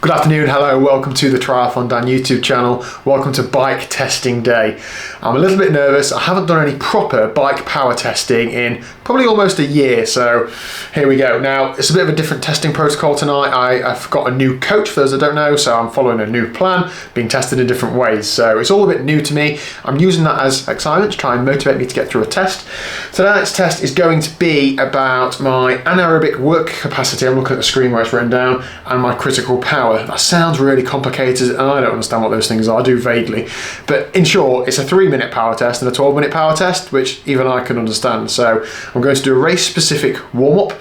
Good afternoon, hello, welcome to the TriathlonDan YouTube channel. Welcome to bike testing day. I'm a little bit nervous. I haven't done any proper bike power testing in probably almost a year, so here we go. Now, it's a bit of a different testing protocol tonight. I've got a new coach, for those that don't know, so I'm following a new plan, being tested in different ways. So it's all a bit new to me. I'm using that as excitement to try and motivate me to get through a test. Tonight's test is going to be about my anaerobic work capacity. I'm looking at the screen where it's written down, and my critical power. That sounds really complicated and I don't understand what those things are. I do vaguely, but in short, it's a 3-minute power test and a 12-minute power test, which even I can understand. So I'm going to do a race specific warm-up,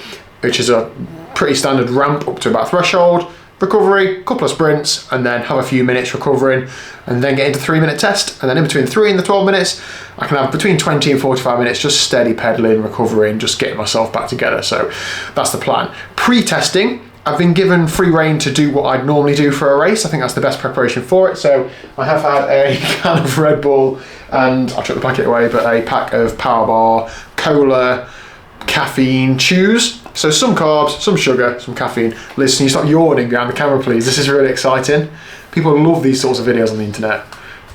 which is a pretty standard ramp up to about threshold, recovery, couple of sprints, and then have a few minutes recovering, and then get into 3-minute test. And then in between 3 and the 12 minutes, I can have between 20 and 45 minutes just steady pedaling, recovering, just getting myself back together. So that's the plan. Pre-testing, I've been given free rein to do what I'd normally do for a race. I think that's the best preparation for it. So I have had a can of Red Bull, and I'll chuck the packet away, but a pack of Power Bar, cola, caffeine, chews. So some carbs, some sugar, some caffeine. Liz, can you stop yawning behind the camera, please? This is really exciting. People love these sorts of videos on the internet.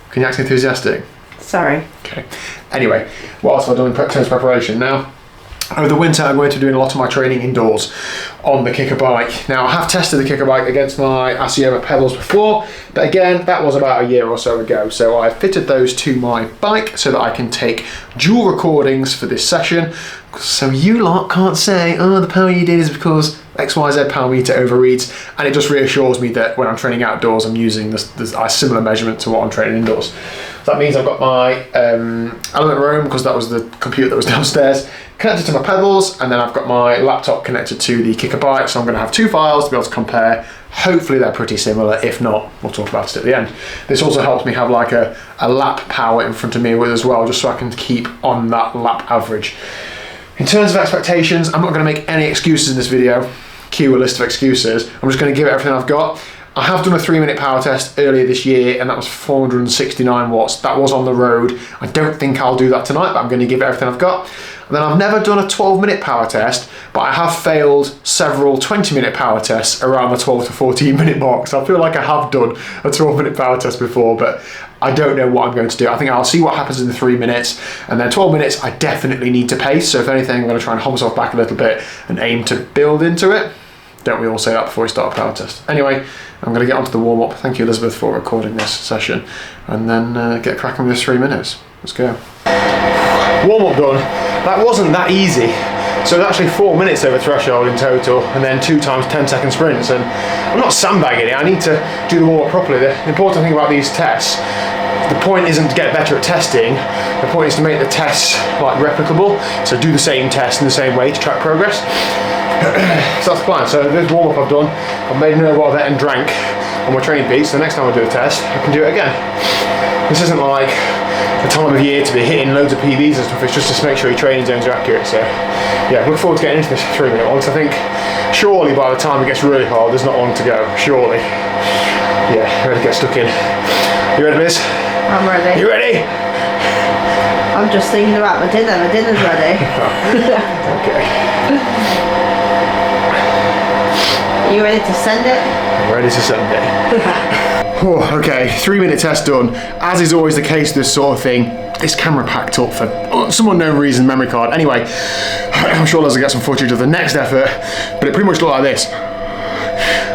Can you act enthusiastic? Sorry. Okay. Anyway, what else have I done in terms of preparation? Now, over the winter, I'm going to be doing a lot of my training indoors on the kicker bike. Now, I have tested the kicker bike against my Asioma pedals before, but again, that was about a year or so ago. So I fitted those to my bike so that I can take dual recordings for this session. So you lot can't say, oh, the power you did is because XYZ power meter overreads, and it just reassures me that when I'm training outdoors, I'm using a similar measurement to what I'm training indoors. So that means I've got my Element Roam, because that was the computer that was downstairs, connected to my pedals, and then I've got my laptop connected to the kicker bike, so I'm going to have two files to be able to compare. Hopefully they're pretty similar. If not, we'll talk about it at the end. This also helps me have like a lap power in front of me with as well, just so I can keep on that lap average. In terms of expectations, I'm not going to make any excuses in this video. Cue a list of excuses. I'm just going to give it everything I've got. I have done a 3-minute power test earlier this year, and that was 469 watts. That was on the road. I don't think I'll do that tonight, but I'm going to give it everything I've got. And then I've never done a 12-minute power test, but I have failed several 20-minute power tests around the 12 to 14-minute mark. So I feel like I have done a 12-minute power test before, but I don't know what I'm going to do. I think I'll see what happens in the 3 minutes, and then 12 minutes, I definitely need to pace. So if anything, I'm going to try and hold myself back a little bit and aim to build into it. Don't we all say that before we start a power test? Anyway, I'm going to get onto the warm-up. Thank you, Elizabeth, for recording this session, and then get cracking with this 3 minutes. Let's go. Warm-up done. That wasn't that easy. So it's actually 4 minutes over threshold in total, and then 2 times 10-second sprints. And I'm not sandbagging it. I need to do the warm-up properly. The important thing about these tests, the point isn't to get better at testing. The point is to make the tests like replicable. So do the same test in the same way to track progress. So that's the plan. So this warm-up I've done, I've made no more of it and drank on my training piece. So the next time I do a test, I can do it again. This isn't like the time of year to be hitting loads of PBs and stuff. It's just to make sure your training zones are accurate. So yeah, look forward to getting into this 3-minute one. So I think surely by the time it gets really hard, there's not long to go. Surely. Yeah, ready to get stuck in. You ready, Liz? I'm ready. You ready? I'm just thinking about my dinner. My dinner's ready. Okay. Are you ready to send it? I'm ready to send it. Oh, okay, 3-minute test done. As is always the case with this sort of thing, this camera packed up for some unknown reason, memory card. Anyway, I'm sure Liz will get some footage of the next effort, but it pretty much looked like this.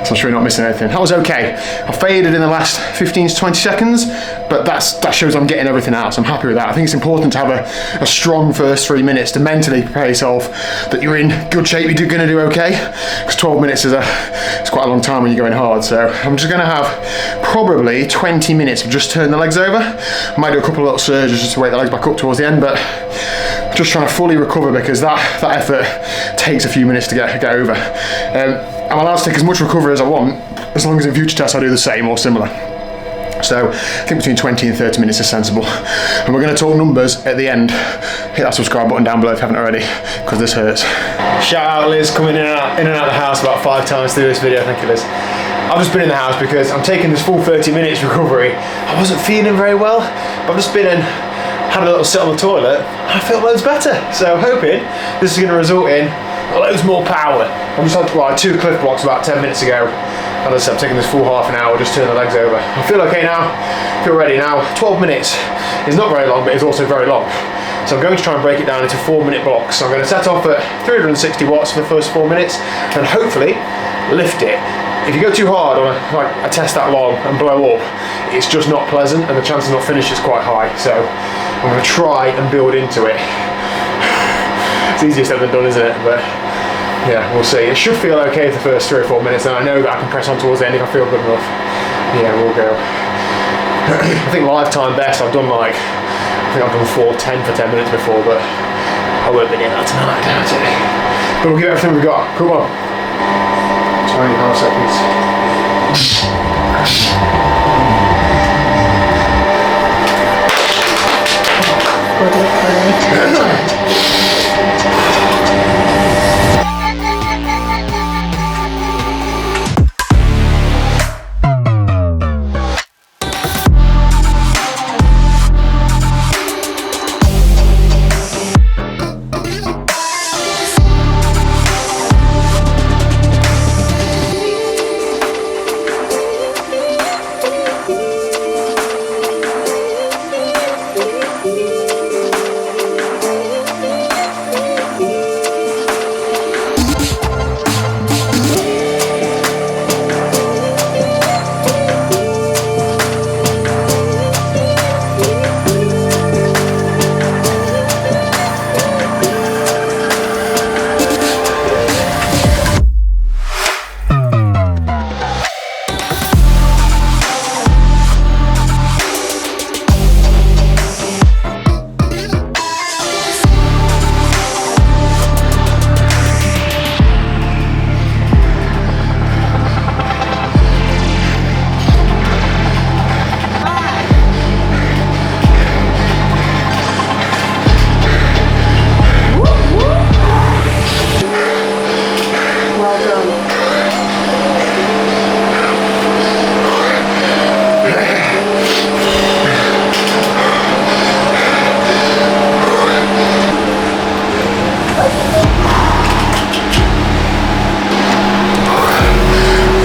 So I'm sure you're not missing anything. That was okay. I faded in the last 15 to 20 seconds, but that shows I'm getting everything out, so I'm happy with that. I think it's important to have a strong first 3 minutes to mentally prepare yourself that you're in good shape, you're going to do okay, because 12 minutes is quite a long time when you're going hard. So I'm just going to have probably 20 minutes of just turn the legs over. I might do a couple of little surges just to wake the legs back up towards the end, but just trying to fully recover because that effort takes a few minutes to get over. I'm allowed to take as much recovery as I want, as long as in future tests I do the same or similar. So I think between 20 and 30 minutes is sensible. And we're going to talk numbers at the end. Hit that subscribe button down below if you haven't already, because this hurts. Shout out Liz, coming in and out of the house about 5 times through this video. Thank you, Liz. I've just been in the house because I'm taking this full 30 minutes recovery. I wasn't feeling very well, but I've just been and had a little sit on the toilet. I feel loads better. So I'm hoping this is going to result in loads more power. I just had 2 cliff blocks about 10 minutes ago, As I said, I'm taking this full half an hour, just turn the legs over. I feel okay now, feel ready now. 12 minutes is not very long, but it's also very long. So I'm going to try and break it down into 4-minute blocks. So I'm going to set off at 360 watts for the first 4 minutes and hopefully lift it. If you go too hard on a test that long and blow up, it's just not pleasant and the chance of not finish is quite high. So I'm going to try and build into it. It's easier said than done, isn't it? But yeah, we'll see. It should feel okay for the first 3 or 4 minutes, and I know that I can press on towards the end if I feel good enough. Yeah, we'll go. I think lifetime best, I think I've done 4:10 for 10 minutes before, but I won't be near that tonight, I doubt it. But we'll give everything we've got. Come on. 25 seconds. Good luck, buddy.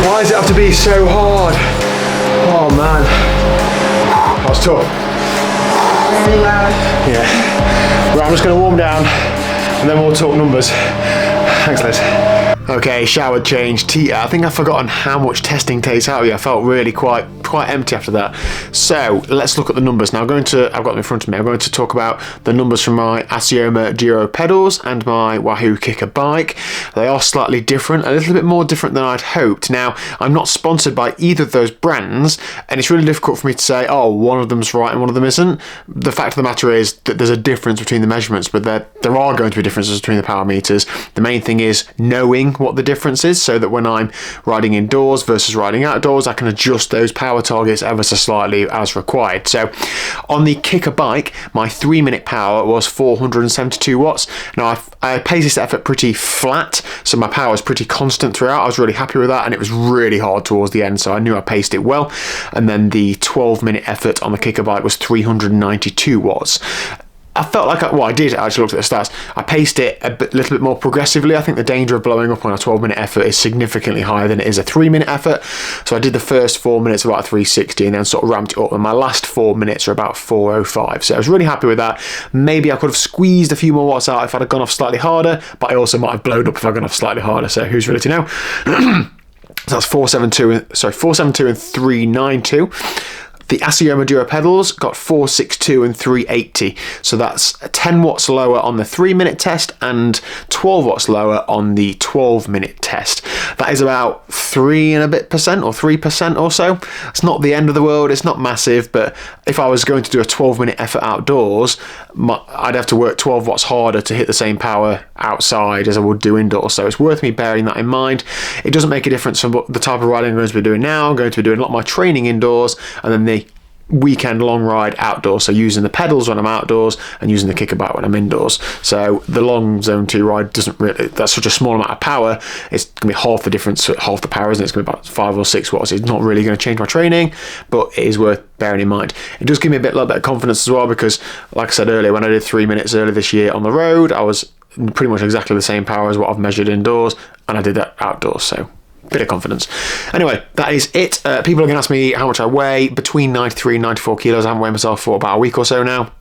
Why does it have to be so hard? Oh man, that was tough. Really well. Yeah. Right, I'm just going to warm down and then we'll talk numbers. Thanks, Liz. Okay, shower change. I think I've forgotten how much testing takes out of you. I felt really quite empty after that. So let's look at the numbers. Now I've got them in front of me. I'm going to talk about the numbers from my Asioma Giro pedals and my Wahoo Kicker bike. They are slightly different, a little bit more different than I'd hoped. Now, I'm not sponsored by either of those brands, and it's really difficult for me to say, oh, one of them's right and one of them isn't. The fact of the matter is that there's a difference between the measurements, but there are going to be differences between the power meters. The main thing is knowing what the difference is, so that when I'm riding indoors versus riding outdoors, I can adjust those power targets ever so slightly as required. So on the Kicker bike, my 3-minute power was 472 watts. Now I paced this effort pretty flat, so my power was pretty constant throughout. I was really happy with that, and it was really hard towards the end, so I knew I paced it well. And then the 12-minute effort on the Kicker bike was 392 watts. I felt like, I did actually look at the stats. I paced it little bit more progressively. I think the danger of blowing up on a 12-minute effort is significantly higher than it is a 3-minute effort. So I did the first 4 minutes about 360 and then sort of ramped it up. And my last 4 minutes are about 405. So I was really happy with that. Maybe I could have squeezed a few more watts out if I'd have gone off slightly harder, but I also might have blown up if I'd gone off slightly harder. So who's really to know? So that's 472 and 392. The Asioma Dura pedals got 462 and 380, so that's 10 watts lower on the 3-minute test and 12 watts lower on the 12-minute test. That is about 3% or 3% or so. It's not the end of the world, it's not massive, but if I was going to do a 12-minute effort outdoors, I'd have to work 12 watts harder to hit the same power outside as I would do indoors, so it's worth me bearing that in mind. It doesn't make a difference from the type of riding I'm going to be doing now. I'm going to be doing a lot of my training indoors, and then the weekend long ride outdoors, so using the pedals when I'm outdoors and using the Kicker bike when I'm indoors. So the long zone 2 ride doesn't really, that's such a small amount of power, it's going to be half the difference, half the power, isn't it? It's going to be about 5 or 6 watts. It's not really going to change my training, but it is worth bearing in mind. It does give me a little bit of confidence as well, because like I said earlier, when I did 3 minutes earlier this year on the road, I was pretty much exactly the same power as what I've measured indoors, and I did that outdoors, so bit of confidence. Anyway, that is it. People are going to ask me how much I weigh. Between 93 and 94 kilos. I haven't weighed myself for about a week or so now.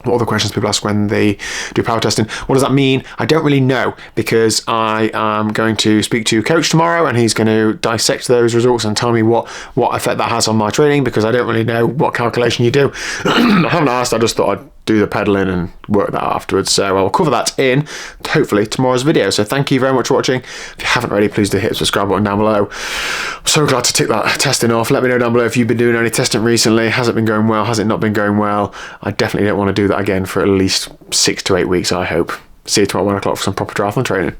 What other questions people ask when they do power testing? What does that mean? I don't really know, because I am going to speak to Coach tomorrow, and he's going to dissect those results and tell me what effect that has on my training, because I don't really know what calculation you do. I haven't asked. I just thought I'd do the pedaling and work that out afterwards. So I'll cover that in, hopefully, tomorrow's video. So thank you very much for watching. If you haven't already, please do hit the subscribe button down below. I'm so glad to tick that testing off. Let me know down below if you've been doing any testing recently. Has it been going well? Has it not been going well? I definitely don't want to do that again for at least 6 to 8 weeks, I hope. See you tomorrow at 1 o'clock for some proper triathlon training.